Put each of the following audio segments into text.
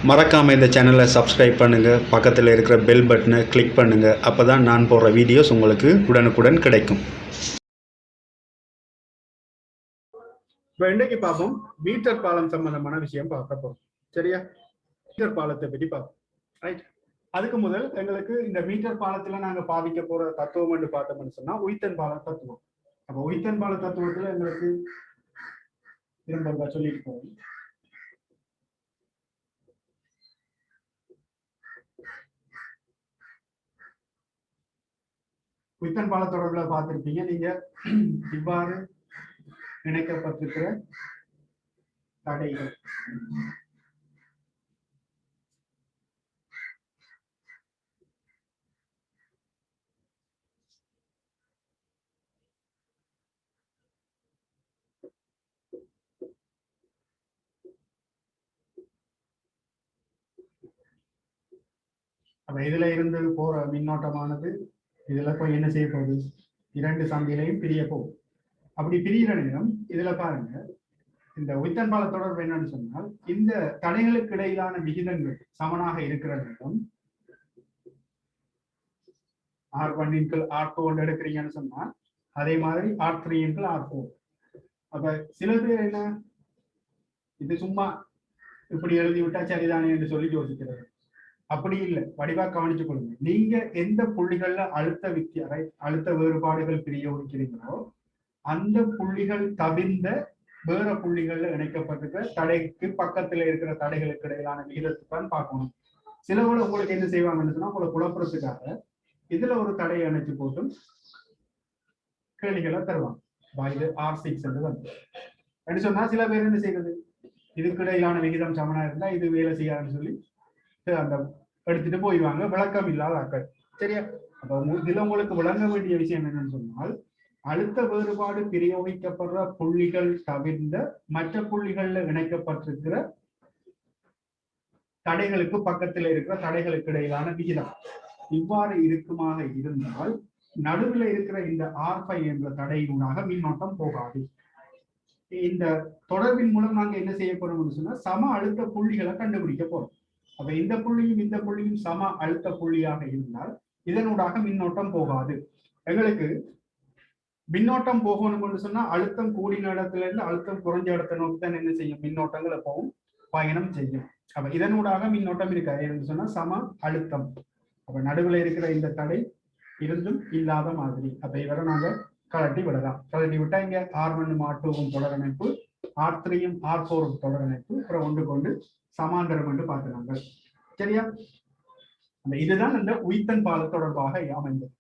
மறக்காமல் இந்த சேனலை சப்ஸ்கிரைப் பண்ணுங்கள், பக்கத்தில் இருக்கிற பெல் பட்டனை கிளிக் பண்ணுங்கள். அப்போ தான் நான் போடுற வீடியோஸ் உங்களுக்கு உடனுக்குடன் கிடைக்கும். இப்போ இன்றைக்கு பார்ப்போம் மீட்டர் பாலம் சம்பந்தமான விஷயம் பார்க்க போறோம். சரியா? மீட்டர் பாலத்தை பற்றி பார்ப்போம். ரைட். அதுக்கு முதல் எங்களுக்கு இந்த மீட்டர் பாலத்துல நாங்க பாவிக்க போற தத்துவம் என்று பார்த்தோம்னு சொன்னா உய்த்தன் பால தத்துவம். அப்ப உய்த்தன் பால தத்துவத்துல எங்களுக்கு திரும்ப சொல்லிட்டு போவோம். உய்த்தன் பால தொடர்புல பார்த்திருப்பீங்க நீங்க. இவ்வாறு இணைக்கப்பட்டிருக்கிற தடைகள் அப்ப இதுல இருந்து போற மின்னோட்டமானது இதுல போய் என்ன செய்ய போகுது? இரண்டு சந்திலையும் பிரிய போகும். அப்படி பிரிகிற நேரம் இதுல பாருங்க, இந்த உய்த்தன் பால தொடர்பு என்னன்னு சொன்னால் இந்த தடைகளுக்கு இடையிலான விகிதங்கள் சமனாக இருக்கிற நேரம் R1 R2 எடுக்கிறீங்கன்னு சொன்னா அதே மாதிரி R3 R4. அப்ப சில பேர் என்ன, இது சும்மா இப்படி எழுதி விட்டா சரிதானே என்று சொல்லி யோசிக்கிறது. அப்படி இல்லை, வடிவா கவனிச்சுக் கொள்ளுங்க. நீங்க எந்த புள்ளிகள்ல அழுத்த வேறுபாடுகள் பிரயோகிக்கிறீங்களோ அந்த புள்ளிகள் தவிர்ந்த வேற புள்ளிகள்ல இணைக்கப்பட்டிருக்கிற தடைக்கு பக்கத்துல இருக்கிற தடைகளுக்கு இடையிலான விகிதத்துக்கு பார்க்கணும். சிலவங்க உங்களுக்கு என்ன செய்வாங்கன்னு சொன்னா உங்களை குழப்பறதுக்காக இதுல ஒரு தடையை இணைச்சு போட்டு கேள்விகளை தருவாங்க. இது R6 வந்து சொன்னா சில பேர் என்ன செய்யறது, இதுக்கு இடையிலான விகிதம் சமனா இருந்தா இது வேலை செய்யாதுன்னு சொல்லி அந்த எடுத்துட்டு போயிடுவாங்க, விளக்கம் இல்லாத ஆக்கள். சரியா? அப்ப இதுல உங்களுக்கு விளங்க வேண்டிய விஷயம் என்னன்னு சொன்னால் அழுத்த வேறுபாடு பிரயோகிக்கப்படுற புள்ளிகள் தவிர்ந்த மற்ற புள்ளிகள்ல இணைக்கப்பட்டிருக்கிற தடைகளுக்கு பக்கத்தில் இருக்கிற தடைகளுக்கு இடையிலான விகிதம் இவ்வாறு இருக்குமாக இருந்தால் நடுவில் இருக்கிற இந்த R5 என்ற தடையினூடாக மின்னோட்டம் போகாது. இந்த தொடர்பின் மூலம் நாங்க என்ன செய்ய போறோம்னு சொன்னா சம அழுத்த புள்ளிகளை கண்டுபிடிக்க போறோம். அப்ப இந்த புள்ளியும் இந்த புள்ளியும் சம அழுத்த புள்ளியாக இருந்தால் இதனூடாக மின்னோட்டம் போகாது. எங்களுக்கு மின்னோட்டம் போகணும்னு சொன்னா அழுத்தம் கூடின இடத்துல இருந்து அழுத்தம் குறைஞ்ச இடத்தை நோக்கி தான் என்ன செய்யும், மின்னோட்டங்கள் எப்பவும் பயணம் செய்யும். அப்ப இதனூடாக மின்னோட்டம் இருக்காது சொன்னா சம அழுத்தம். அப்ப நடுவில் இருக்கிற இந்த தடை இருந்தும் இல்லாத மாதிரி. அப்ப இவரை நாங்க கலட்டி விடலாம். கலட்டி விட்டா இங்க R1 R2 தொடரமைப்பு, R3 R4 தொடரமைப்பு, அப்புறம் ஒன்று கொண்டு சமாந்தரம் என்று பார்க்கிறாங்க. சரியா? இதுதான் இந்த உய்த்தன் பால தொடர்பாக அமைந்தது.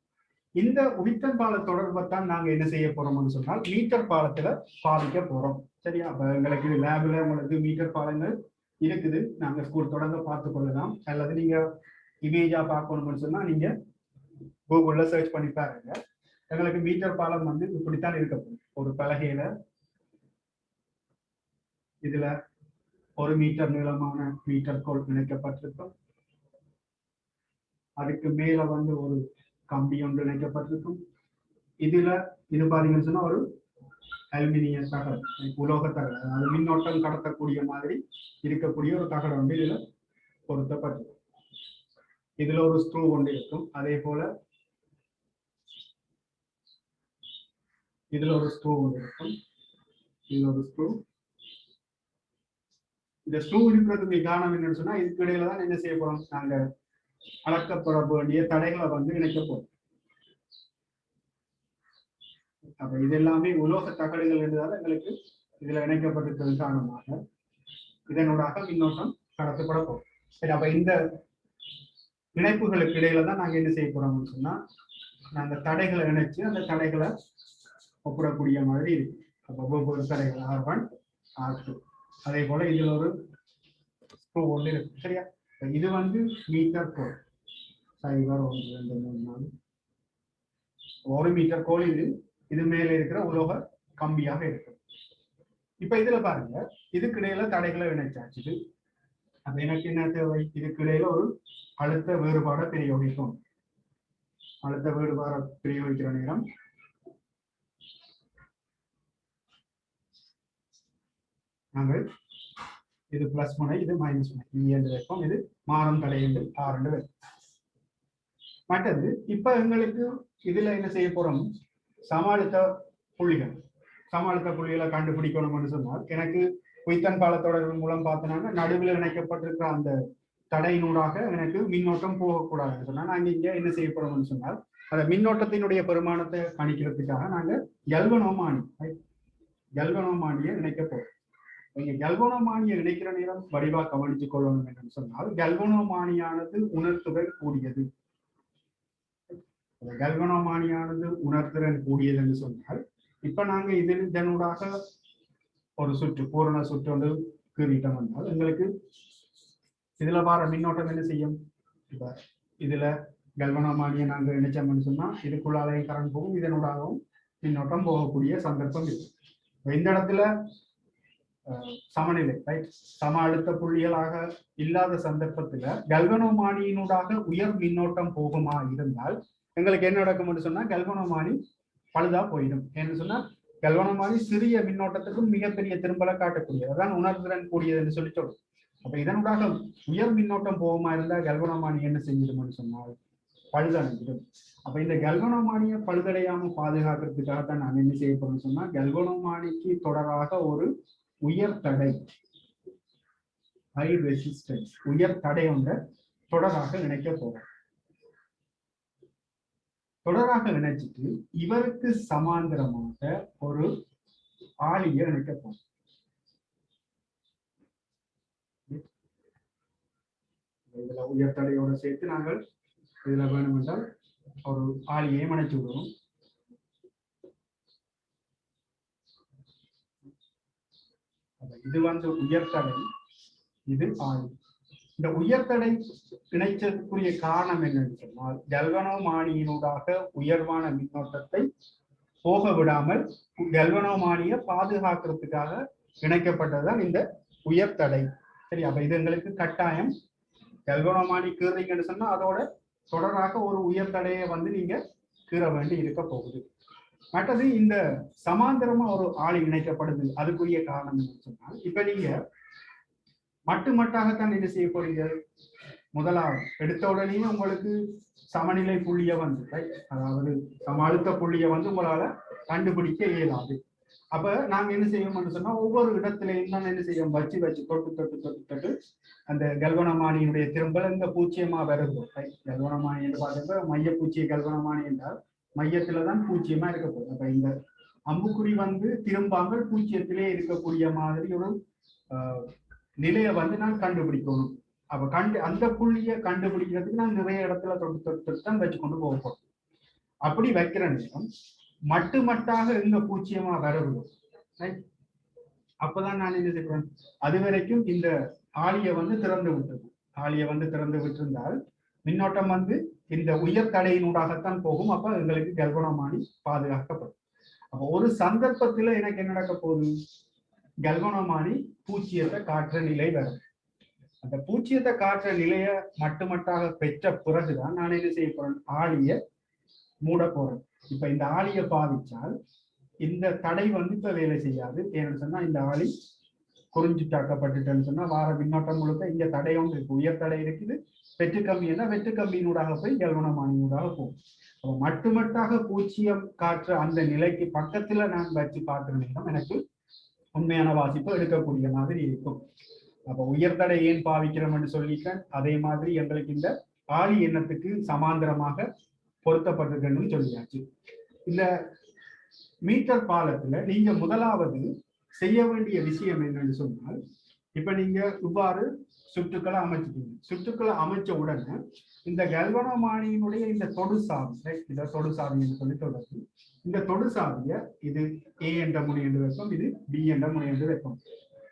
இந்த உய்த்தன் பால தொடர்பைத்தான் நாங்க என்ன செய்ய போறோம்னு சொன்னால் மீட்டர் பாலத்துல பாவிக்க போறோம். சரியா? அப்ப எங்களுக்கு லேப்ல உங்களுக்கு மீட்டர் பாலங்கள் இருக்குது, நாங்க ஸ்கூல் தொடர்ந்து பார்த்து கொள்ளலாம். அல்லது நீங்க இமேஜா பார்க்கணும்னு சொன்னா நீங்க கூகுள்ல சர்ச் பண்ணி பாருங்க. எங்களுக்கு மீட்டர் பாலம் வந்து இப்படித்தான் இருக்க போகுது. ஒரு பலகையில இதுல 1 மீட்டர் நீளமான மீட்டர் கோல் இணைக்கப்பட்டிருக்கும். அதுக்கு மேல வந்து ஒரு கம்பி ஒன்று இணைக்கப்பட்டிருக்கும். இதுல இது பாத்தீங்கன்னு சொன்னா ஒரு அலுமினிய தகடு, உலோக தகடு, அதாவது மின்னோட்டம் கடத்தக்கூடிய மாதிரி இருக்கக்கூடிய ஒரு தகடு வந்து இதுல பொருத்தப்பட்டிருக்கும். இதுல ஒரு ஸ்க்ரூ ஒன்று இருக்கும். அதே போல இதுல ஒரு ஸ்க்ரூ ஒன்று இருக்கும். இதுல ஒரு ஸ்க்ரூ. இந்த ஸ்க்ரூ இருக்கிறதுக்கு காரணம் என்னன்னு சொன்னா இதுக்கு இடையில தான் என்ன செய்ய போறோம், நாங்க அளக்கப்பட வேண்டிய தடைகளை வந்து இணைக்க போறோம். அப்ப இது எல்லாமே உலோக தகடுகள் என்றதால எங்களுக்கு இதுல இணைக்கப்பட்டிருக்கிறது காரணமாக இதனூடாக மின்னோட்டம் கடத்தப்பட போகும். சரி, அப்ப இந்த இணைப்புகளுக்கு இடையில தான் நாங்க என்ன செய்ய போறோம்னு சொன்னா நாங்க தடைகளை இணைச்சு அந்த தடைகளை ஒப்பிடக்கூடிய மாதிரி இருக்கு. அப்ப ஒவ்வொரு தடைகள் R1 R2. அதே போல இதுல ஒரு ஸ்க்ரூ ஒன்று இருக்கு. சரியா? இது வந்து மீட்டர் கோல் 0 1 2 3 4 1 மீட்டர் கோல். இது மேல இருக்கிற உலோக கம்பியாக இருக்கு. இப்ப இதுல பாருங்க, இதுக்கு இடையில தடைகளை இணைச்சாச்சு. அது எனக்கு என்ன தேவை, இதுக்கு இடையில ஒரு அழுத்த வேறுபாடை பிரயோகிக்கும். அழுத்த வேறுபாடை பிரயோகிக்கிற நேரம் நாங்கள் இது பிளஸ் முனை, இது மைனஸ் முனை. இ என்று வைப்போம். இது மாறும் தடை என்று ஆர் என்று வைப்போம். மற்றது இப்ப எங்களுக்கு இதுல என்ன செய்ய போறோம், சமாளித்த புள்ளிகள். சமாளித்த புள்ளிகளை கண்டுபிடிக்கணும்னு சொன்னால் எனக்கு குய்த்தன் காலத்தொடர்பு மூலம் பார்த்தோம்னா நடுவில் இணைக்கப்பட்டிருக்கிற அந்த தடையினூடாக எனக்கு மின்னோட்டம் போகக்கூடாதுன்னு சொன்னா நாங்க இங்க என்ன செய்ய போறோம்னு சொன்னால் அந்த மின்னோட்டத்தினுடைய பெருமானத்தை கணிக்கிறதுக்காக நாங்க கல்வனோமானியை இணைக்க போறோம். இங்க கல்வனோமானியை இணைக்கிற நேரம் வடிவா கவனித்துக் கொள்ளணும் என்று சொன்னால் கல்வனோமானியானது உணர்த்துதல் கூடியது. கல்வனோமானியானது உணர்திறன் கூடியது என்று சொன்னால் இப்ப நாங்க இதனூடாக ஒரு சுற்று பூரண சுற்று வந்து கீறிட்டோம் என்றால் எங்களுக்கு இதுல வர மின்னோட்டம் என்ன செய்யும், இப்ப இதுல கல்வனோமானியை நாங்க இணைச்சோம்னு சொன்னா இதுக்குள்ளாலையும் கரண்ட் போகும், இதனூடாகவும் மின்னோட்டம் போகக்கூடிய சந்தர்ப்பம் இருக்கு. இந்த இடத்துல சமநிலை ரைட் சம அழுத்த புள்ளிகளாக இல்லாத சந்தர்ப்பத்துல கல்வனோமானியினூடாக உயர் மின்னோட்டம் போகுமா இருந்தால் எங்களுக்கு என்ன நடக்கும்னு சொன்னா கல்வனோமானி பழுதா போயிடும். என்று சொன்னா கல்வனோமானி சிறிய மின்னோட்டத்துக்கும் மிகப்பெரிய திரும்பலை காட்டக்கூடியது, அதான் உணர்திறன் கூடியதுன்னு சொல்லி சொல்றோம். அப்ப இதனூடாக உயர் மின்னோட்டம் போகுமா இருந்தால் கல்வனோமானி என்ன செஞ்சிடும்னு சொன்னால் பழுதடைஞ்சிடும். அப்ப இந்த கல்வனோமானியை பழுதடையாம பாதுகாக்கிறதுக்காக தான் நான் என்ன செய்ய போறேன்னு சொன்னா கல்வனோமானிக்கு தொடராக ஒரு உயர் தடை ஹை ரெசிஸ்டன்ஸ் உயர் தடை ஒன்றை தொடராக இணைக்க போறேன். தொடராக இணைச்சிட்டு இவருக்கு சமாந்தரமாக ஒரு ஆளியை இணைக்க போறோம். இதுல உயர் தடையோட சேர்த்து நாங்கள் இதுல வேணும் என்றால் ஒரு ஆளியை இணைச்சு விடுவோம். இது வந்து உயர்தடை, இது ஆளி. இந்த உயர்தடை இணைச்சதுக்குரிய காரணம் என்னன்னு சொன்னால் கல்வனோமானியினூடாக உயர்வான மின்னோட்டத்தை போக விடாமல் கல்வனோமானியை பாதுகாக்கிறதுக்காக இணைக்கப்பட்டதுதான் இந்த உயர்தடை. சரி, அப்ப இது எங்களுக்கு கட்டாயம் கல்வனோமானி கீறீங்கன்னு சொன்னா அதோட தொடராக ஒரு உயர்தடையை வந்து நீங்க கீற வேண்டி இருக்க போகுது. மற்றது இந்த சமாந்தரமா ஒரு ஆளி இணைக்கப்படுது, அதுக்குரிய காரணம் என்ன சொன்னால் இப்ப நீங்க மட்டுமட்டாகத்தான் என்ன செய்ய போறீங்க, முதலாவது எடுத்த உடனே உங்களுக்கு சமநிலை புள்ளிய வந்து அதாவது சமாளித்த புள்ளிய வந்து உங்களால கண்டுபிடிக்க இயலாது. அப்ப நாங்க என்ன செய்வோம்னு சொன்னா ஒவ்வொரு இடத்துலயும் தான் என்ன செய்வோம் வச்சு வச்சு தொட்டு தொட்டு தொட்டு தொட்டு அந்த கல்வனோமானியினுடைய திரும்பல் இந்த பூச்சியமா வருது. கல்வனோமானி என்று பார்த்தப்ப மைய பூச்சிய கல்வனோமானி என்றால் மையத்துலதான் பூச்சியமா இருக்க போகுது. அப்ப இந்த அம்புக்குறி வந்து திரும்பாமல் பூச்சியத்திலே இருக்கக்கூடிய மாதிரி ஒரு நிலையை வந்து நான் கண்டுபிடிக்கணும். அப்ப அந்த புள்ளியை கண்டுபிடிக்கிறதுக்கு நான் நிறைய இடத்துல தொட்டு தொட்டு தொட்டு தான் வச்சு கொண்டு போக போறோம். அப்படி வைக்கிற நேரம் மட்டுமட்டாக எங்க பூச்சியமா வருது, அப்பதான் நான் என்ன செய்வேன், அது வரைக்கும் இந்த ஆளியை வந்து திறந்து விட்டுருக்கும். ஆளியை வந்து திறந்து விட்டிருந்தால் மின்னோட்டம் வந்து இந்த உயர் தடையினூடாகத்தான் போகும். அப்ப எங்களுக்கு கல்வனோமானி பாதுகாக்கப்படும். அப்ப ஒரு சந்தர்ப்பத்துல எனக்கு என்ன நடக்க போகுது, கல்வனோமானி பூச்சியத்தை காற்ற நிலை வரும். அந்த பூச்சியத்தை காற்ற நிலைய மட்டுமட்டாக பெற்ற பிறகுதான் நான் என்ன செய்ய போறேன், ஆளிய மூட போறேன். இப்ப இந்த ஆளியை பாதிச்சால் இந்த தடை வந்து இப்ப வேலை செய்யாது. ஏன்னு சொன்னா இந்த ஆளி குறிஞ்சிட்டாக்கப்பட்டுட்டேன்னு சொன்னா வார மின்னோட்டம் முழுக்க இங்க தடையும் இருக்கு, உயர் தடை இருக்குது, வெற்று கம்பின்னா வெற்று கம்பியினூடாக போய் கல்வனோமானியூடாக போகும். அப்ப மட்டுமட்டாக பூச்சியம் காற்று அந்த நிலைக்கு பக்கத்துல நான் வச்சு பார்க்கிற நேரம் எனக்கு உண்மையான வாசிப்பு எடுக்கக்கூடிய மாதிரி இருக்கும். அப்ப உயர்தடை ஏன் பாவிக்கிறோம்னு சொல்லிட்டேன். அதே மாதிரி எங்களுக்கு இந்த ஆளி எண்ணத்துக்கு சமாந்தரமாக பொருத்தப்பட்டிருக்குன்னு சொல்லியாச்சு. இந்த மீட்டர் பாலத்துல நீங்க முதலாவது செய்ய வேண்டிய விஷயம் என்னன்னு சொன்னால் இப்ப நீங்க இவ்வாறு சுற்றுக்களை அமைச்சிட்டீங்க. சுற்றுக்களை அமைச்ச உடனே இந்த கல்வனோமானியினுடைய இந்த தொடுசாவி, இந்த தொடுசாவி என்று சொல்லி தொடர்ந்து இந்த தொடுசாவிய இது ஏ என்ற முனை என்று வைப்போம், இது பி என்ற முனை என்று வைப்போம்.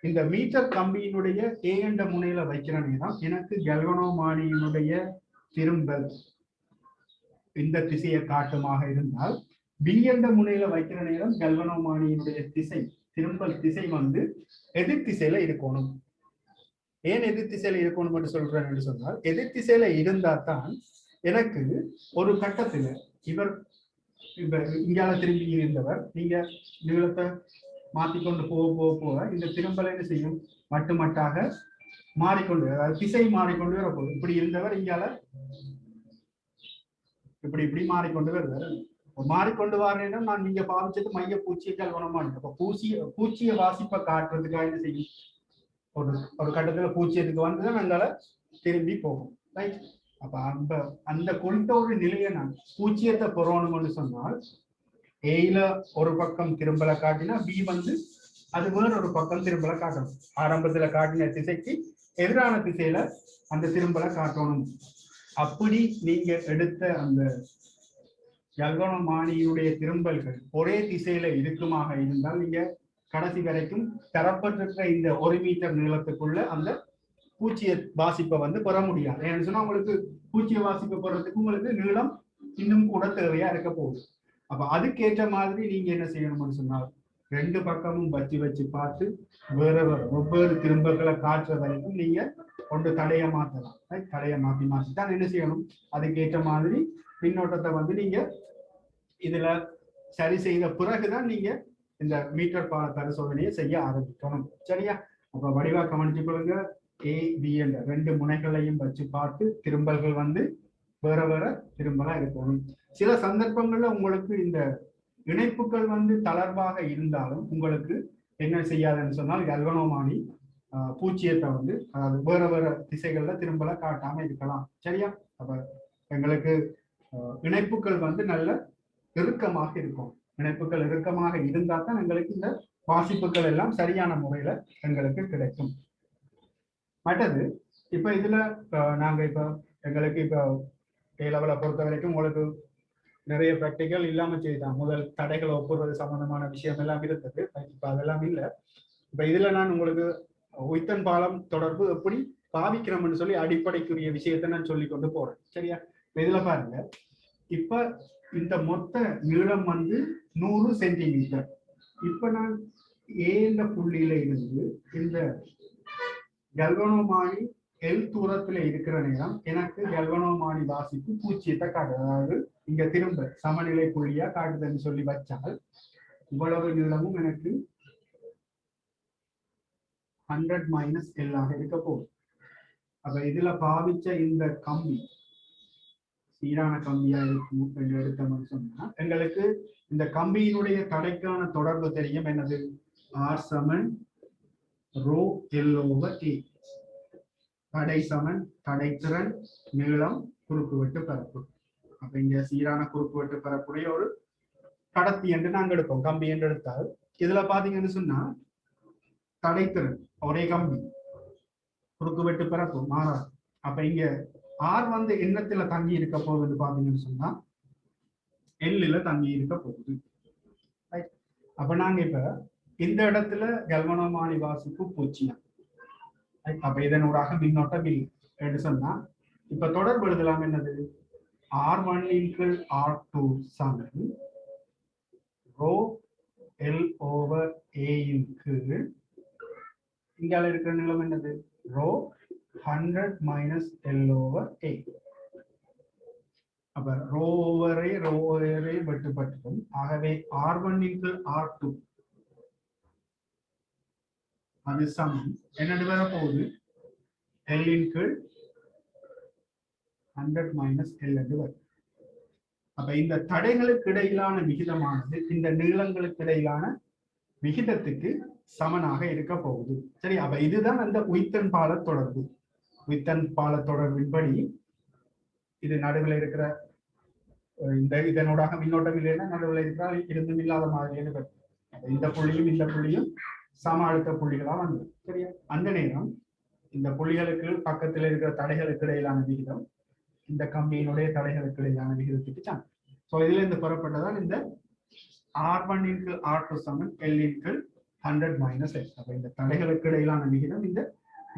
இந்த மீட்டர் கம்பியினுடைய ஏ என்ற முனையில வைக்கிற நேரம் எனக்கு கல்வனோமானியினுடைய திரும்பல் இந்த திசையை காட்டுமாக இருந்தால் பி என்ற முனையில வைக்கிற நேரம் கல்வனோமானியினுடைய திசை திரும்பல் திசை வந்து எதிர் திசையில இருக்கணும். ஏன் எதிர் திசையில இருக்கணும் என்று சொல்றேன் என்று சொன்னால் எதிர் திசையில இருந்தா தான் எனக்கு ஒரு கட்டத்துல இவர் இப்ப இங்கால திரும்பி இருந்தவர் நீங்க நீளத்தை மாத்திக்கொண்டு போக போக போக இந்த திரும்பல் என்ன செய்யும், மட்டு மட்டாக மாறிக்கொண்டு, அதாவது திசை மாறிக்கொண்டு வரப்போகுது. இப்படி இருந்தவர் இங்கால இப்படி இப்படி மாறிக்கொண்டு வருவார். மாறிக்கொண்டு வரேன்னா நான் நீங்க பாவிச்சது மைய பூச்சியை கல்வனமா அப்ப பூச்சியை வாசிப்பை காட்டுறதுக்காக என்ன செய்யும், ஒரு ஒரு கட்டத்துல பூச்சியத்துக்கு வந்துதான் எங்களால திரும்பி போகும். ரைட். அப்ப அந்த அந்த குறித்த ஒரு நிலையை நான் பூச்சியத்தை பொறணும்னு சொன்னால் ஏல ஒரு பக்கம் திரும்பல காட்டினா பி வந்து அது வேற ஒரு பக்கம் திரும்பல காட்டணும். ஆரம்பத்துல காட்டின திசைக்கு எதிரான திசையில அந்த திரும்பல காட்டணும். அப்படி நீங்க எடுத்த அந்த கல்வனமானியுடைய திரும்பல்கள் ஒரே திசையில இருக்குமாக இருந்தால் நீங்க கடைசி வரைக்கும் தரப்பட்டிருக்கிற இந்த 1 மீட்டர் நீளத்துக்குள்ள அந்த பூச்சிய வாசிப்பை வந்து பெற முடியாது. ஏன்னு சொன்னா உங்களுக்கு பூச்சிய வாசிப்பை பெறதுக்கு உங்களுக்கு நீளம் இன்னும் கூட தேவையா இருக்க போகுது. அப்ப அதுக்கேற்ற மாதிரி நீங்க என்ன செய்யணும்னு சொன்னால் 2 பக்கமும் வச்சு வச்சு பார்த்து வேற வெவ்வேறு திரும்பல்களை காட்டுற வரைக்கும் நீங்க கொண்டு தடையை மாற்றலாம். தடையை மாற்றி தான் என்ன செய்யணும், அதுக்கேற்ற மாதிரி மின்னோட்டத்தை வந்து நீங்க இதுல சரி செய்த பிறகுதான் நீங்க இந்த மீட்டர் பால பரிசோதனையை செய்ய ஆரம்பிக்கணும். சரியா? அப்ப வடிவா கவனிச்சு கொள்ளுங்க. A B என்ற 2 முனைகளையும் வச்சு பார்த்து திரும்பல்கள் வந்து வேற வேற திரும்பலா இருக்கணும். சில சந்தர்ப்பங்கள்ல உங்களுக்கு இந்த இணைப்புகள் வந்து தளர்வாக இருந்தாலும் உங்களுக்கு என்ன செய்யாதுன்னு சொன்னால் கல்வனோமானி பூச்சியத்தை வந்து அதாவது வேற வேற திசைகள்ல திரும்பல காட்டாம இருக்கலாம். சரியா? அப்ப எங்களுக்கு இணைப்புகள் வந்து நல்ல இறுக்கமாக இருக்கும். இணைப்புகள் இறுக்கமாக இருந்தா தான் எங்களுக்கு இந்த வாசிப்புகள் எல்லாம் சரியான முறையில எங்களுக்கு கிடைக்கும். மற்றது இப்ப இதுல நாங்க இப்ப எங்களுக்கு இப்ப A லெவலை பொறுத்த வரைக்கும் உங்களுக்கு நிறைய பிராக்டிக்கல் இல்லாம செய்தான். முதல் தடைகளை ஒப்புறது சம்பந்தமான விஷயம் எல்லாம் இருந்தது. இப்ப அதெல்லாம் இல்லை. இப்ப இதுல நான் உங்களுக்கு உய்த்தன் பாலம் தொடர்பு எப்படி பாவிக்கிறோம்னு சொல்லி அடிப்படைக்குரிய விஷயத்தை நான் சொல்லி கொண்டு போறேன். சரியா? இதுல பாருங்க, இப்ப இந்த மொத்த நீளம் வந்து 100 சென்டிமீட்டர். இப்ப நான் ஏந்த புள்ளியில இருந்து இந்த கல்வனோமானி L தூரத்துல இருக்கிற நேரம் எனக்கு கல்வனோமானி வாசிப்பு பூச்சியத்தை காட்டுது. அதாவது இங்க திரும்ப சமநிலை புள்ளியா காட்டுதுன்னு சொல்லி வச்சால் இவ்வளவு நீளமும் எனக்கு 100 மைனஸ் L ஆக இருக்க போகுது. அப்ப இதுல பாவிச்ச இந்த கம்பி சீரான கம்பியா இருக்கும் என்று எடுத்தோம்னு சொன்னா எங்களுக்கு இந்த கம்பியினுடைய தடைக்கான தொடர்பு தெரியும். என்னது? R சமன் ரோ எல் ஓவர் ஏ. தடை சமன் தடைத்திறன் நீளம் குறுக்குவெட்டு பரப்பு. அப்ப இங்க சீரான குறுக்குவெட்டு பரப்புடைய ஒரு கடத்தி என்று நாங்க எடுப்போம். கம்பி என்று எடுத்தால் இதுல பாத்தீங்கன்னு சொன்னா தடைத்திறன் ஒரே கம்பி, குறுக்குவெட்டு பரப்பு மாறாது. அப்ப இங்க ஆர் வந்து எண்ணத்துல தங்கி இருக்க போகுதுன்னு பாத்தீங்கன்னு சொன்னா எல்லுல தங்கி இருக்க போகுது. அப்ப நாங்க இப்ப இந்த இடத்துல கல்வனோமானி வாசிப்பு பூச்சியம். அப்ப இதனூடாக மின்னோட்டம் இல்லை என்று சொன்னா இப்ப தொடர்பு எழுதலாம். என்னது? R1 × R2 சமன் ரோ எல் ஓவர் ஏ கீழ் இங்கால இருக்கிற நிலம் என்னது? ரோ 100 மைனஸ் எல் ஓவர் ஏ. அப்ப ரோ ஓவரை வெட்டுப்பட்டுக்கும். ஆகவே R1 × R2 அது சமம் என்னது வர போகுது? L கீழ் 100 மைனஸ் எல் என்று வரும். அப்ப இந்த தடைகளுக்கு இடையிலான விகிதமானது இந்த நீளங்களுக்கு இடையிலான விகிதத்துக்கு சமனாக இருக்க போகுது. சரி? அப்ப இதுதான் அந்த உய்த்தன் பால தொடர்பு. உய்த்தன் பால தொடர்பின்படி இது நடுவில் இருக்கிற இந்த இதனூடாக மின்னோட்டம் இல்லைன்னா நடுவில் இருக்கிறால் இருந்தும் இல்லாத மாதிரி இந்த புள்ளியும் இந்த புள்ளியும் சம அழுத்த புள்ளிகளா வந்து. சரியா? அந்த நேரம் இந்த புள்ளிகளுக்கு பக்கத்தில் இருக்கிற தடைகளுக்கு இடையிலான விகிதம் இந்த கம்பியினுடைய தடைகளுக்கு இடையிலான விகிதத்துக்கு சமம். சோ இதுல இருந்து பெறப்பட்டதான் இந்த R1 × R2 சமன் L × 100 மைனஸ் L. அப்ப இந்த தடைகளுக்கு இடையிலான விகிதம் இந்த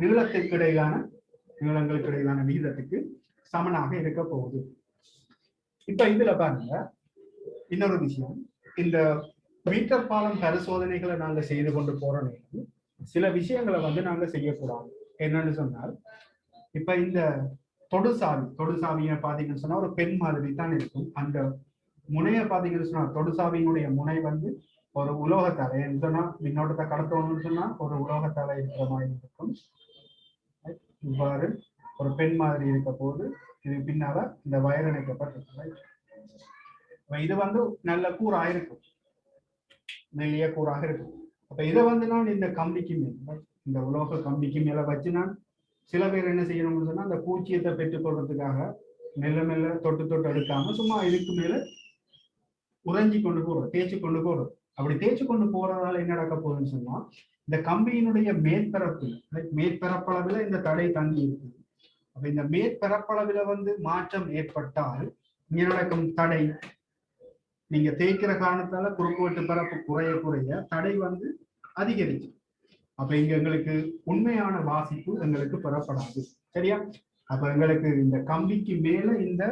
நீளத்துக்கு இடையிலான நீளங்களுக்கு இடையிலான விகிதத்துக்கு சமனாக இருக்க போகுது. இப்ப இதுல பாருங்க இன்னொரு விஷயம், இந்த மீட்டர் பாலம் பரிசோதனைகளை நாங்க செய்து கொண்டு போற நேரம் சில விஷயங்களை வந்து நாங்க செய்யக்கூடாது. என்னன்னு சொன்னால் இப்ப இந்த தொடுசாவியை பாத்தீங்கன்னு சொன்னா ஒரு பெண் மாதிரி தான் இருக்கும். அந்த முனையை பாத்தீங்கன்னு சொன்னா தொடுசாவியினுடைய முனை வந்து ஒரு உலோகத்தலை சொன்னா மின்னோட்டத்தை கடத்தணும்னு சொன்னா ஒரு உலோகத்தலை இருக்கிற மாதிரி இருக்கும். இவ்வாறு ஒரு பெண் மாதிரி இருக்க போது இது பின்னால இந்த வயர் இணைக்கப்பட்டிருக்கு. இது வந்து நல்ல கூறா இருக்கும், மெல்லிய கூறாக இருக்கும். அப்ப இதை வந்து நான் இந்த கம்பிக்கு மேல, இந்த உலோக கம்பிக்கு மேல வச்சு நான் சில பேர் என்ன செய்யணும்னு சொன்னா அந்த பூச்சியத்தை பெற்றுக் கொள்றதுக்காக மெல்ல மெல்ல தொட்டு தொட்டு எடுக்காம சும்மா இதுக்கு மேல உறைஞ்சி கொண்டு போறோம், தேய்ச்சி கொண்டு போறோம். அப்படி தேய்ச்சி கொண்டு போறதால என்ன நடக்க போகுதுன்னு சொன்னா இந்த கம்பியினுடைய மேற்பரப்பளவுல இந்த தடை தங்கி இருக்கு. அப்ப இந்த மேற்பரப்பளவுல வந்து மாற்றம் ஏற்பட்டால் இங்க நடக்கும் தடை, நீங்க தேய்க்கிற காரணத்தால குறுக்குவெட்டு பரப்பு குறைய குறைய தடை வந்து அதிகரிச்சு. அப்ப இங்க எங்களுக்கு உண்மையான வாசிப்பு எங்களுக்கு பெறப்படாது. சரியா? அப்ப எங்களுக்கு இந்த கம்பிக்கு மேல இந்த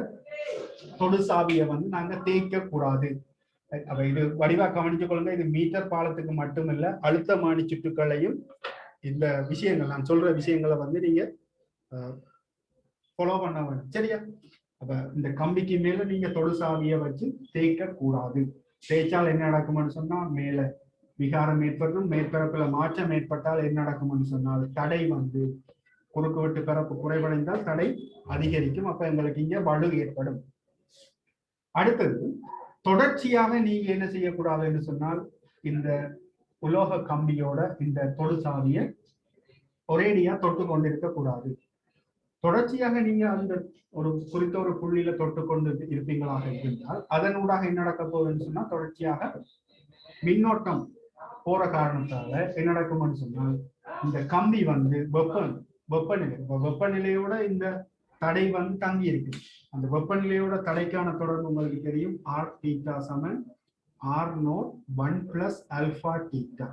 தொடு சாவியை வந்து நாங்க தேய்க்க கூடாது. அப்ப இது வடிவா கவனிச்சு கொள்ளுங்க. இது மீட்டர் பாலத்துக்கு மட்டுமில்ல, அழுத்தமானி சுற்றுக்களையும் இந்த விஷயங்கள் நான் சொல்ற விஷயங்களை வந்து நீங்க ஃபாலோ பண்ண வேண்டும். சரியா? அப்ப இந்த கம்பிக்கு மேல நீங்க தொடு சாவியை வச்சு தேய்க்க கூடாது. தேய்ச்சால் என்ன நடக்கும்னு சொன்னா மேல விகாரம் ஏற்பட்டும், மேற்பரப்புல மாற்றம் ஏற்பட்டால் என்ன நடக்கும்னு சொன்னால் தடை வந்து குறுக்குவெட்டு பரப்பு குறைவடைந்தால் தடை அதிகரிக்கும். அப்ப எங்களுக்கு இங்க வலு ஏற்படும். அடுத்தது தொடர்ச்சியாக நீங்க என்ன செய்யக்கூடாதுன்னு சொன்னால் இந்த உலோக கம்பியோட இந்த தொடு சாவியை ஒரேடியா தொட்டு கொண்டிருக்க கூடாது. தொடர்ச்சியாக நீங்க அந்த ஒரு குறித்த ஒரு புள்ளியில தொட்டு கொண்டு இருப்பீங்களாக இருந்தால் அதனூடாக என்ன நடக்க போகுதுன்னு சொன்னா தொடர்ச்சியாக மின்னோட்டம் போற காரணத்தால என்ன நடக்கும்னு சொன்னால் இந்த கம்பி வந்து வெப்பநிலையோட இந்த தடை வந்து தங்கி இருக்கு. அந்த வெப்பநிலையோட தடைக்கான தொடர்பு உங்களுக்கு தெரியும், ஆர் தீட்டா சமன் R naught 1 plus alpha theta.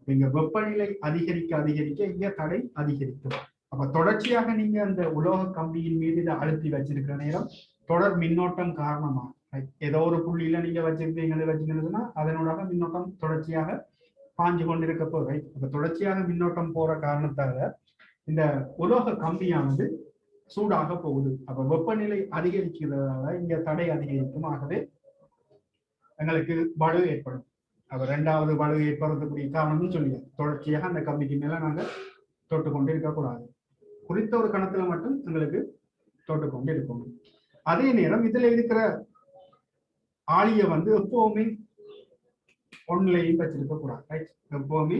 இங்க வெப்பநிலை அதிகரிக்க அதிகரிக்க இங்க தடை அதிகரிக்கும். அப்ப தொடர்ச்சியாக நீங்க அந்த உலோக கம்பியின் மீது இதை அழுத்தி வச்சிருக்கிற நேரம் தொடர் மின்னோட்டம் காரணமா ஏதோ ஒரு புள்ளியில நீங்க வச்சிருக்கீங்கன்னா அதனோட மின்னோட்டம் தொடர்ச்சியாக பாஞ்சு கொண்டிருக்க போது. அப்ப தொடர்ச்சியாக மின்னோட்டம் போற காரணத்தால இந்த உலோக கம்பியானது சூடாக போகுது. அப்ப வெப்பநிலை அதிகரிக்கிறதால இங்க தடை அதிகரிக்கும். ஆகவே எங்களுக்கு வலு ஏற்படும். அப்ப இரண்டாவது வலு ஏற்படுறதுக்குரிய காரணம்னு சொல்லி தொடர்ச்சியாக அந்த கம்பிக்கு மேல நாங்க தொட்டு கொண்டு இருக்கக்கூடாது. குறித்த ஒரு கணத்துல மட்டும் எங்களுக்கு தொட்டு கொண்டு இருக்கணும். அதே நேரம் இதுல இருக்கிற ஆளிய வந்து எப்பவுமே ஒன்லையும் வச்சிருக்க கூடாது. ரைட்? எப்பவுமே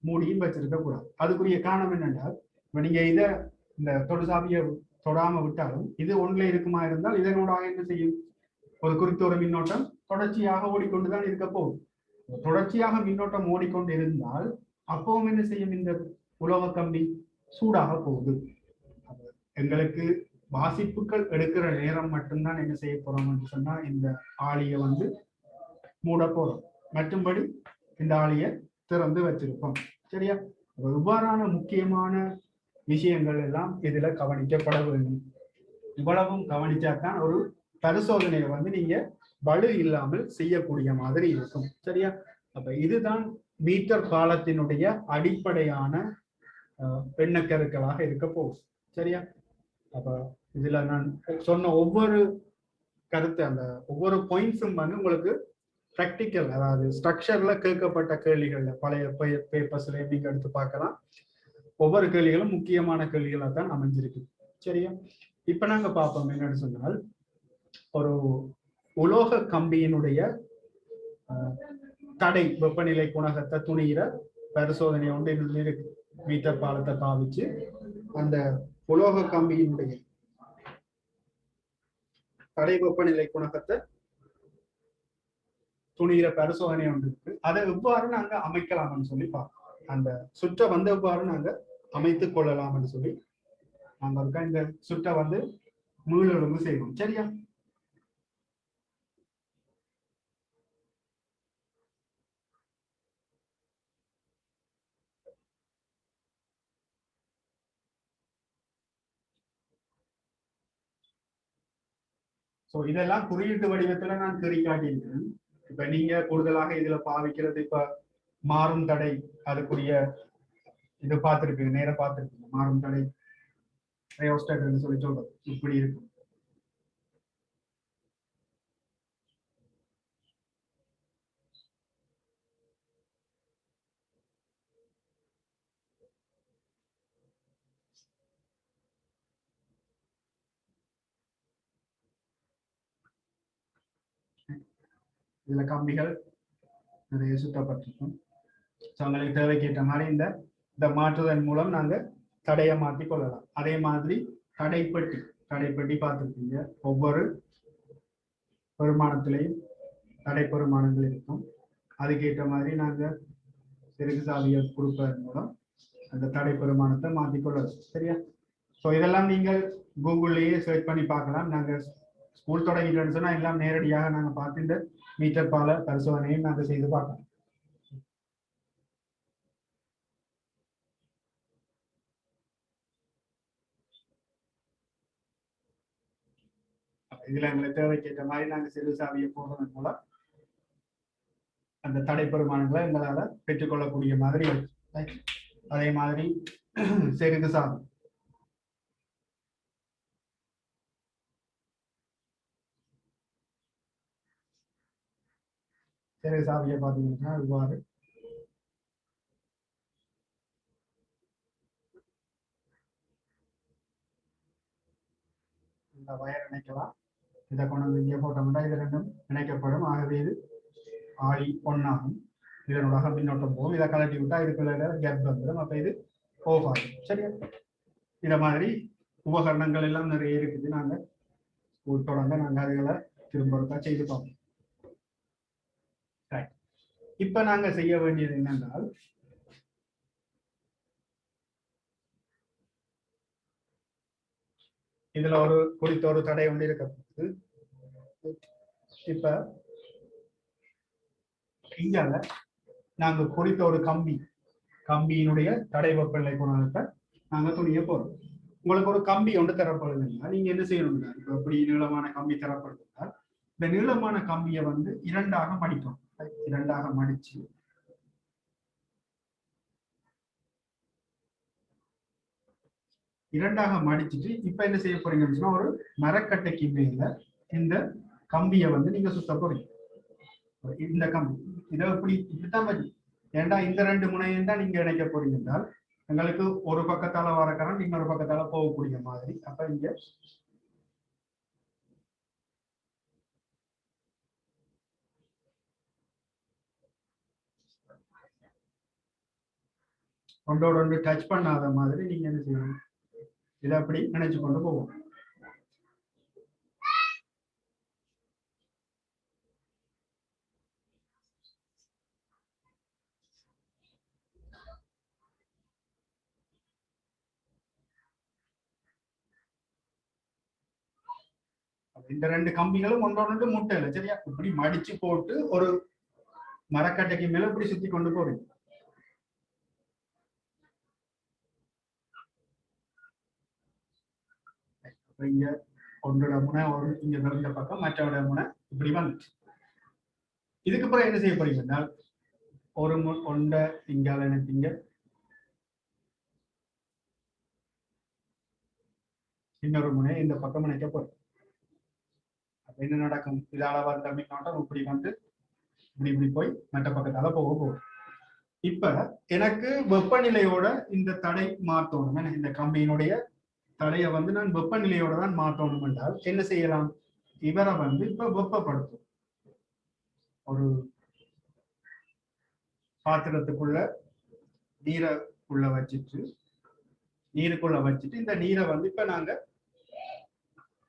மூடியும் வச்சிருக்க கூடாது. அதுக்குரிய காரணம் என்னென்றால் இப்ப நீங்க இத இந்த தொடு சாவியை தொடாம விட்டாலும் இது ஒன்ல இருக்குமா இருந்தால் இதனோட என்ன செய்யும், ஒரு குறித்த ஒரு மின்னோட்டம் தொடர்ச்சியாக ஓடிக்கொண்டுதான் இருக்க போகும். தொடர்ச்சியாக மின்னோட்டம் ஓடிக்கொண்டு இருந்தால் அப்பவும் என்ன செய்யும், இந்த உலோக கம்பி சூடாக போகுது. எங்களுக்கு வாசிப்புகள் எடுக்கிற நேரம் மட்டும்தான் என்ன செய்ய போறோம்னு சொன்னா இந்த ஆளியை வந்து மூட போறோம், மற்றும்படி இந்த ஆளியை திறந்து வச்சிருப்போம். சரியா? இவ்வாறான முக்கியமான விஷயங்கள் எல்லாம் இதுல கவனிக்கப்பட வேண்டும். இவ்வளவும் கவனிச்சாதான் ஒரு பரிசோதனையை வந்து நீங்க வலு இல்லாமல் செய்யக்கூடிய மாதிரி இருக்கும். சரியா? அப்ப இதுதான் மீட்டர் பாலத்தினுடைய அடிப்படையான எண்ணக்கருக்களாக இருக்க போகுது. சரியா? அப்ப இதுல நான் சொன்ன ஒவ்வொரு கருத்து, அந்த ஒவ்வொரு பாயிண்ட்ஸும் வந்து உங்களுக்கு பிராக்டிக்கல், அதாவது ஸ்ட்ரக்சர்ல கேட்கப்பட்ட கேள்விகள்ல பழைய பேப்பர்ஸ்ல நீங்க எடுத்து பார்க்கலாம். ஒவ்வொரு கேள்விகளும் முக்கியமான கேள்விகளாக தான் அமைஞ்சிருக்கு. சரியா? இப்ப நாங்க பார்ப்போம் என்னன்னு சொன்னால் ஒரு உலோக கம்பியினுடைய தடை வெப்பநிலை குணகத்தை துணியிற பரிசோதனை ஒன்று இருக்கு. மீட்டர் பாலத்தை பாவிச்சு அந்த உலோக கம்பியினுடைய தடை வெப்பநிலை குணகத்தை துணியிற பரிசோதனை ஒன்று இருக்கு. அதை எவ்வாறு நாங்க அமைக்கலாம்னு சொல்லி பார்ப்போம். அந்த சுற்றை வந்து எவ்வாறு நாங்க அமைத்துக் கொள்ளலாம்னு சொல்லி நாங்க இருக்க இந்த சுற்றை வந்து மீளொழுங்கு செய்வோம். சரியா? சோ இதெல்லாம் குறியீட்டு வடிவத்துல நான் தெரி காட்டியிருக்கிறேன். இப்ப நீங்க கூடுதலாக இதுல பாவிக்கிறது இப்ப மாறும் தடை, அதுக்குரிய இது பார்த்திருப்பீங்க, நேர பார்த்திருப்பீங்க. மாறும் தடை ரயோஸ்டாட்னு சொல்லி சொல்றது இப்படி இருக்கும். இதுல கம்பிகள் நிறைய சுத்தப்பட்டிருக்கும். ஸோ உங்களுக்கு தேவைக்கேற்ற மாதிரி இந்த மாற்றுதன் மூலம் நாங்க தடையை மாற்றி கொள்ளலாம். அதே மாதிரி தடைப்பட்டி பார்த்துருக்கீங்க. ஒவ்வொரு பெருமானத்திலையும் தடை பெருமானங்கள் இருக்கும். அதுக்கேற்ற மாதிரி நாங்க செருகு சாவியை கொடுப்பதன் மூலம் அந்த தடை பெருமானத்தை மாற்றிக்கொள்ளலாம். சரியா? ஸோ இதெல்லாம் நீங்கள் கூகுள்லேயே சர்ச் பண்ணி பார்க்கலாம். நாங்கள் ஸ்கூல் தொடங்கிட்டோம்னு சொன்னா எல்லாம் நேரடியாக நாங்கள் பார்த்து இந்த மீட்டர் பால பரிசோதனையும் நாங்கள் செய்து பார்க்கலாம். இதுல எங்களுக்கு தேவைக்கேற்ற மாதிரி நாங்கள் செருகு சாவியை போடுறதன் மூலம் அந்த தடை பெருமானங்களை எங்களால் பெற்றுக்கொள்ளக்கூடிய மாதிரி இருக்கு. அதே மாதிரி செருகு சாவி சாவியை பார்த்தீங்கன்னா இவ்வாறு இந்த வயர் இணைக்கலாம். இதை கொண்டு வந்து இங்கே போட்டோம்னா இது ரெண்டும் இணைக்கப்படும். ஆகவே இது ஆழி ஒன்னாகும். இதனோட மின்னோட்டம் போகும். இதை கலட்டி விட்டா இதுக்குள்ள கேப் வந்துடும். அப்ப இது ஆஃப் ஆகும். சரியா? இத மாதிரி உபகரணங்கள் எல்லாம் நிறைய இருக்குது. நாங்க தொடர்ந்து நாங்க அதுகளை திரும்ப செய்து பார்ப்போம். இப்ப நாங்க செய்ய வேண்டியது என்னென்றால் இதுல குறித்த ஒரு தடை ஒன்று இருக்கிறது. இப்ப இங்கால நாங்க குறித்த ஒரு கம்பியினுடைய தடை வெப்பநிலை குணத்தை நாங்க துணிய போறோம். உங்களுக்கு ஒரு கம்பி ஒன்று தரப்படுதுன்னா நீங்க என்ன செய்யணும்னா, இப்ப எப்படி நீளமான கம்பி தரப்படுதுன்னா இந்த நீளமான கம்பியை வந்து இரண்டாக மடிக்கணும். இரண்டாக மடிச்சு மடிச்சுட்டு இப்ப என்ன செய்ய போறீங்கன்னு சொன்னா ஒரு மரக்கட்டைக்கு மேல இந்த கம்பியை வந்து நீங்க சுத்த போறீங்க. இந்த கம்பி இதை இப்படித்தான் வச்சு ஏண்டா இந்த ரெண்டு முனையும் தான் நீங்க இணைக்க போறீங்க என்றால் எங்களுக்கு ஒரு பக்கத்தால வர கரண்ட் இன்னொரு பக்கத்தால போகக்கூடிய மாதிரி. அப்ப இங்க ஒன்றோட ஒன்று டச் பண்ணாத மாதிரி நீங்க என்ன செய்யணும், இதை அப்படி நினைச்சு கொண்டு போவோம். இந்த ரெண்டு கம்பிகளும் ஒன்றோடு முட்டை இல்லை. சரியா? இப்படி மடிச்சு போட்டு ஒரு மரக்கட்டைக்கு மேல இப்படி சுத்தி கொண்டு போறீங்க. இங்க ஒன்றோட முனை இங்க இந்த பக்கம், மற்றோட முனை இப்படி வந்துச்சு. இதுக்கு அப்புறம் என்ன செய்ய போறீங்கன்னா ஒரு ஒன்றை இங்கால இணைப்பீங்க, இன்னொரு முனை இந்த பக்கம் இணைக்க போறோம். என்ன நடக்கும், இதால வந்த மின்னோட்டம் இப்படி வந்து இப்படி போய் மற்ற பக்கத்தால போகும். இப்ப எனக்கு வெப்பநிலையோட இந்த தடை மாற்றணும். இந்த கம்பியினுடைய தடையை வந்து நான் வெப்பநிலையோட தான் மாற்றணும் என்றால் என்ன செய்யலாம், இவரை வந்து இப்ப வெப்பப்படுத்தும். ஒரு பாத்திரத்துக்குள்ள நீருக்குள்ள வச்சுட்டு இந்த நீரை வந்து இப்ப நாங்க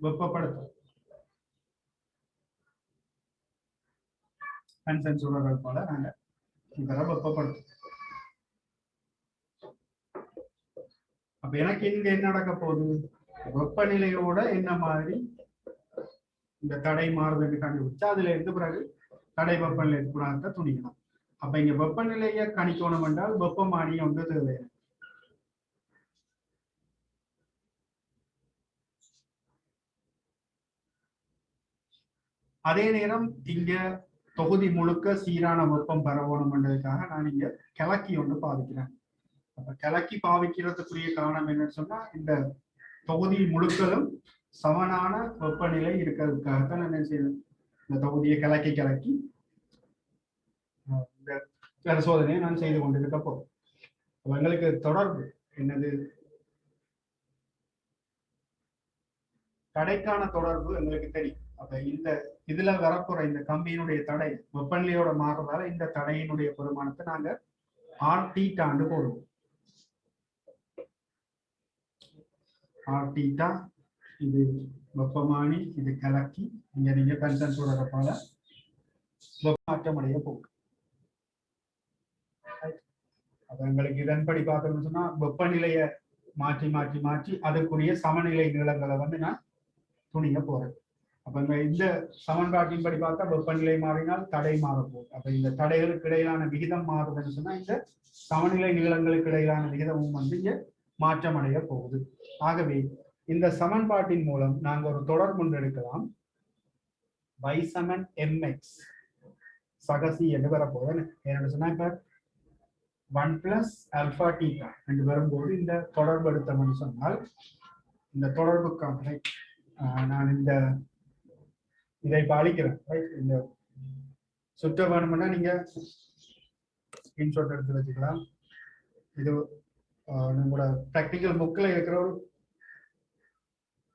வெப்பப்படுத்தும். கன்சென்ட் சூழல்கள் போல நாங்க இவரை வெப்பப்படுத்தும். அப்ப எனக்கு இங்க என்ன நடக்க போகுது, வெப்பநிலையோட என்ன மாதிரி இந்த தடை மாறுதலுக்கு கண்டுபிடிச்சா அதுல இருந்து பிறகு தடை வெப்பநிலை குணத்தை துணிக்கணும். அப்ப இங்க வெப்பநிலையை கணிக்கணும் என்றால் வெப்பமானி ஒன்று தேவை. அதே நேரம் இங்க தொகுதி முழுக்க சீரான வெப்பம் பரவணும் என்றதுக்காக நான் இங்க கிளக்கி ஒன்று பாவிக்கிறேன். அப்ப கிளக்கி பாவிக்கிறதுக்குரிய காரணம் என்னன்னு சொன்னா இந்த தொகுதி முழுக்களும் சமனான வெப்பநிலை இருக்கிறதுக்காகத்தான் நான் என்ன செய்யணும், இந்த தொகுதியை கிளக்கி இந்த பரிசோதனையை நான் செய்து கொண்டிருக்க போறோம். எங்களுக்கு தொடர்பு என்னது, தடைக்கான தொடர்பு எங்களுக்கு தெரியும். அப்ப இந்த இதுல வரப்போற இந்த கம்பியினுடைய தடை வெப்பநிலையோட மாறுறதால இந்த தடையினுடைய பெருமானத்தை நாங்க ஆர் டீட்டாண்டு போடுவோம். ஆர் டீட்டா இது வெப்பமானி, இது கலக்கி, இங்க நீங்க பென்சன் போடுறப்பால வெப்பமாற்றம் அடைய போகும். அப்ப எங்களுக்கு இதன்படி பார்த்தோம்னு சொன்னா வெப்பநிலையை மாற்றி மாற்றி மாற்றி அதுக்குரிய சமநிலை நீளங்களை வந்து நான் துணிய போறேன். அப்ப இந்த சமன்பாட்டின்படி பார்த்தா வெப்பநிலை மாறினால் தடை மாறப்போகுது. அப்ப இந்த தடைகளுக்கு இடையிலான விகிதம் மாறுதுன்னு சொன்னா இந்த சமநிலை நீளங்களுக்கு இடையிலான விகிதமும் வந்து இங்க மாற்றம் அடைய போகுது. ஆகவே இந்த சமன்பாட்டின் மூலம் நாங்க ஒரு தொடர்பு எடுக்கலாம். y சமன் mx சகசி என்று வரப்போகுது. என்னன்னு சொன்னா இப்ப 1 பிளஸ் ஆல்பா டீட்டா என்று வரும்போது இந்த தொடர்பு எடுத்தோம்னு சொன்னால் இந்த தொடர்புக்கான நான் இந்த இதை பாலிக்கிறேன். இந்த சுற்ற வேணும்னா நீங்க ஸ்கிரீன்ஷாட் எடுத்து வச்சுக்கலாம். இது நம்மளோட ப்ராக்டிக்கல் புக்கில் இருக்கிற ஒரு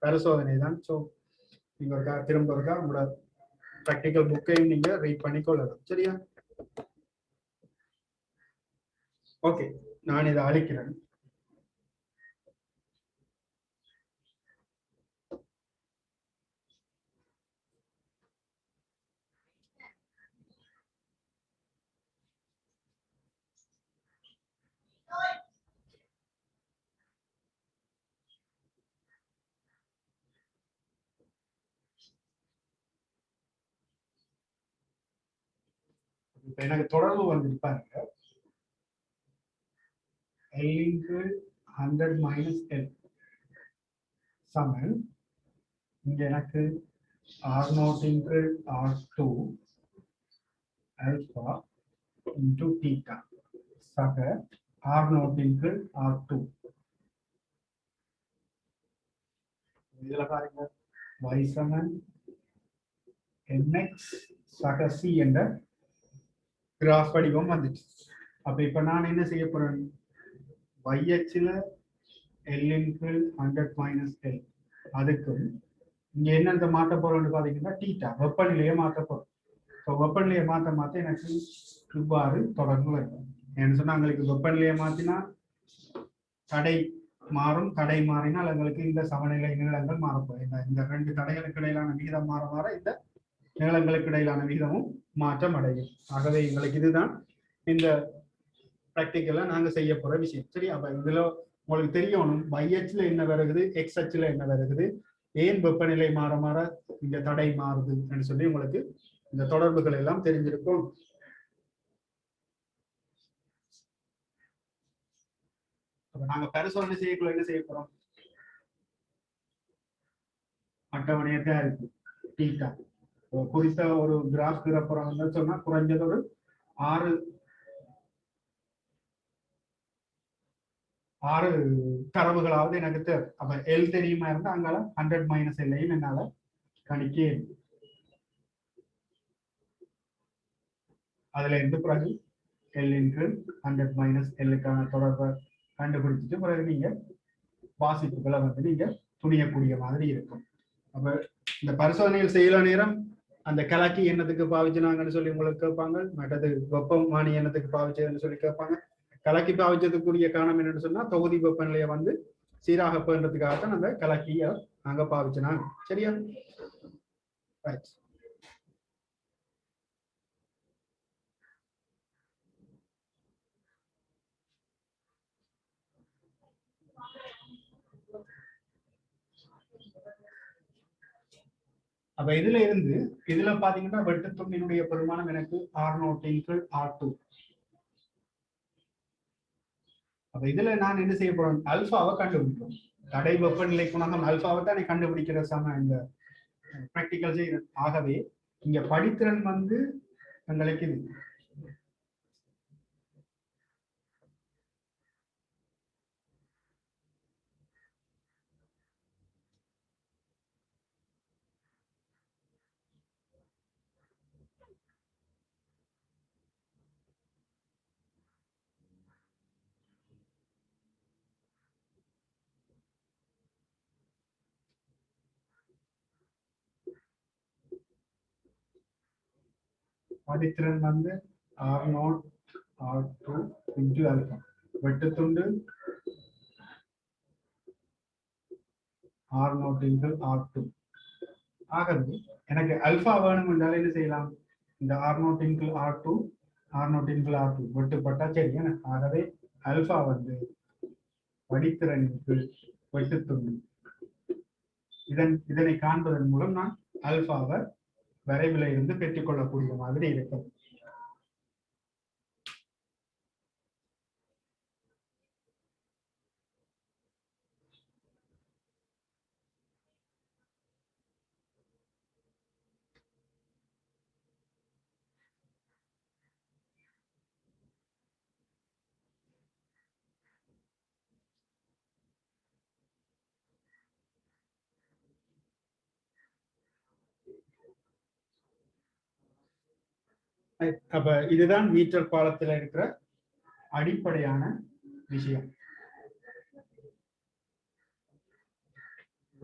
பரிசோதனை தான். ஸோ நீங்க இருக்கா திரும்ப இருக்கா உங்களோட ப்ராக்டிக்கல் புக்கையும் நீங்க ரீட் பண்ணிக்கொள்ளலாம். சரியா? ஓகே, நான் இதை அழிக்கிறேன். இப்ப எனக்கு தொடர்பு வந்துருப்பாங்க L into 100 minus L சமன் இங்க எனக்கு R0 into R2 alpha into theta சக R0 into R2. இதுல பாருங்க y சமன் mx சக c என்ற கிராஃப் வடிவம் வந்துச்சு. அப்ப இப்ப நான் என்ன செய்ய போறேன், y அச்சுல L into 100 minus L அதுக்கும் இங்க என்னென்ன மாற்ற போறோம்னு பாத்தீங்கன்னா தீட்டா வெப்பநிலையை மாற்ற போறோம். வெப்பநிலையை மாற்ற எனக்கு இவ்வாறு தொடர்பு வரும். என்ன சொன்னா எங்களுக்கு வெப்பநிலையை மாத்தினா தடை மாறும், தடை மாறினால் எங்களுக்கு இந்த சமநிலை நீளங்கள் மாறப்போம். இந்த ரெண்டு தடைகளுக்கு இடையிலான விகிதம் மாற இந்த நீளங்களுக்கு இடையிலான விகிதமும் மாற்றம் அடையும். ஆகவே எங்களுக்கு இதுதான் இந்த பிராக்டிக்கலா நாங்க செய்ய போற விஷயம். சரி, அப்ப இதுல உங்களுக்கு தெரியணும் y அச்சுல என்ன வருகுது, எக்ஸ் அச்சுல என்ன வருகுது, ஏன் வெப்பநிலை மாற மாற இந்த தடை மாறுதுன்னு சொல்லி உங்களுக்கு இந்த தொடர்புகள் எல்லாம் தெரிஞ்சிருக்கும். நாங்க பரிசோதனை செய்யக்குள்ள என்ன செய்ய போறோம், அட்டவணையை தயாரிப்பு டீட்டா குறித்த ஒரு கிராஃப் போறோம்னு சொன்னா குறைஞ்சது ஒரு 6 தரவுகளாவது எனக்கு தேவை. அப்ப எல் தெரியுமா இருந்தா அங்கால 100 மைனஸ் எல்லையும் என்னால கணிக்க. அதுல இருந்து பிறகு எல் இன்டு 100 மைனஸ் எல்லுக்கான தொடர்பை கண்டுபிடிச்சிட்டு பிறகு நீங்க வாசிப்புகளை வந்து நீங்க துணியக்கூடிய மாதிரி இருக்கும். அப்ப இந்த பரிசோதனைகள் செய்யல நேரம் அந்த கலக்கி எண்ணத்துக்கு பாவிச்சுனாங்கன்னு சொல்லி உங்களுக்கு கேட்பாங்க, மற்றது வெப்பமானி எண்ணத்துக்கு பாவிச்சதுன்னு சொல்லி கேட்பாங்க. கலக்கி பாவிச்சதுக்குரிய காரணம் என்னன்னு சொன்னா தொகுதி வெப்பநிலையை வந்து சீராக பண்றதுக்காகத்தான் அந்த கலக்கிய நாங்க பாவிச்சுனாங்க. சரியா? அப்ப இதுல இருந்து இதுல பாத்தீங்கன்னா வெட்டு துண்டினுடைய பெருமானம் எனக்கு R0 R2. அப்ப இதுல நான் என்ன செய்ய போறேன், அல்பாவை கண்டுபிடிப்போம். தடை வெப்பநிலை குணகம் அல்பாவை தான் கண்டுபிடிக்கிற சம இந்த பிராக்டிக்கல் செய்யறது. ஆகவே இங்க படித்திறன் வந்து எங்களுக்கு இது படித்திறன் வந்து R0 R2 into alpha. வெட்டுத்துண்டு R0 into R2. ஆகவே எனக்கு அல்பா வேணும் என்றால் என்ன செய்யலாம்? இந்த R0 into R2 R0 into R2 வெட்டுப்பட்டா சரி. ஆகவே அல்பா வந்து படித்திறன் வெட்டுத்துண்டு. இதனை காண்பதன் மூலம் நான் அல்பாவை வரைவில் இருந்து பெற்றுக்கொள்ளக்கூடிய மாதிரி இருக்கும். அப்ப இதுதான் மீட்டர் பாலத்தில் இருக்கிற அடிப்படையான விஷயம்.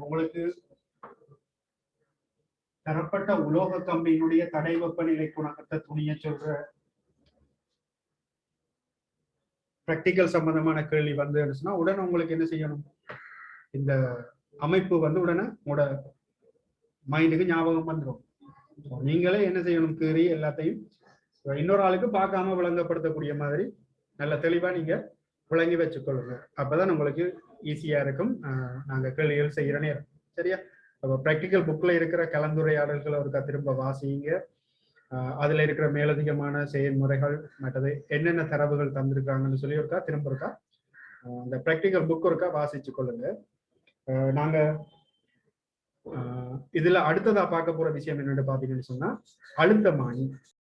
உங்களுக்கு தரப்பட்ட உலோக கம்பியினுடைய தடை வெப்பநிலை குணகத்தை துணிய சொல்ற பிராக்டிக்கல் சம்பந்தமான கேள்வி வந்து உடனே உங்களுக்கு என்ன செய்யணும்? இந்த அமைப்பு வந்து உடனே உங்களோட மைண்டுக்கு ஞாபகம் வந்துடும். நீங்களே என்ன செய்யணும்? கீறி எல்லாத்தையும் இன்னொரு ஆளுக்கு பார்க்காம விளங்கப்படுத்தக்கூடிய மாதிரி நல்ல தெளிவா நீங்க விளங்கி வச்சுக்கொள்ளுங்க. அப்பதான் உங்களுக்கு ஈஸியா இருக்கும் நாங்க கேள்விகள் செய்யற நேரம். சரியா? அப்ப பிராக்டிக்கல் புக்ல இருக்கிற கலந்துரையாடல்களை ஒருக்கா திரும்ப வாசிங்க. அதுல இருக்கிற மேலதிகமான செயல்முறைகள் மற்றது என்னென்ன தரவுகள் தந்திருக்காங்கன்னு சொல்லி ஒருக்கா திரும்ப இருக்கா அந்த பிராக்டிக்கல் புக் ஒருக்கா வாசிச்சு கொள்ளுங்க. நாங்க இதுல அடுத்ததா பார்க்க போற விஷயம் என்னன்னு பாத்தீங்கன்னு சொன்னா அழுத்தமானி.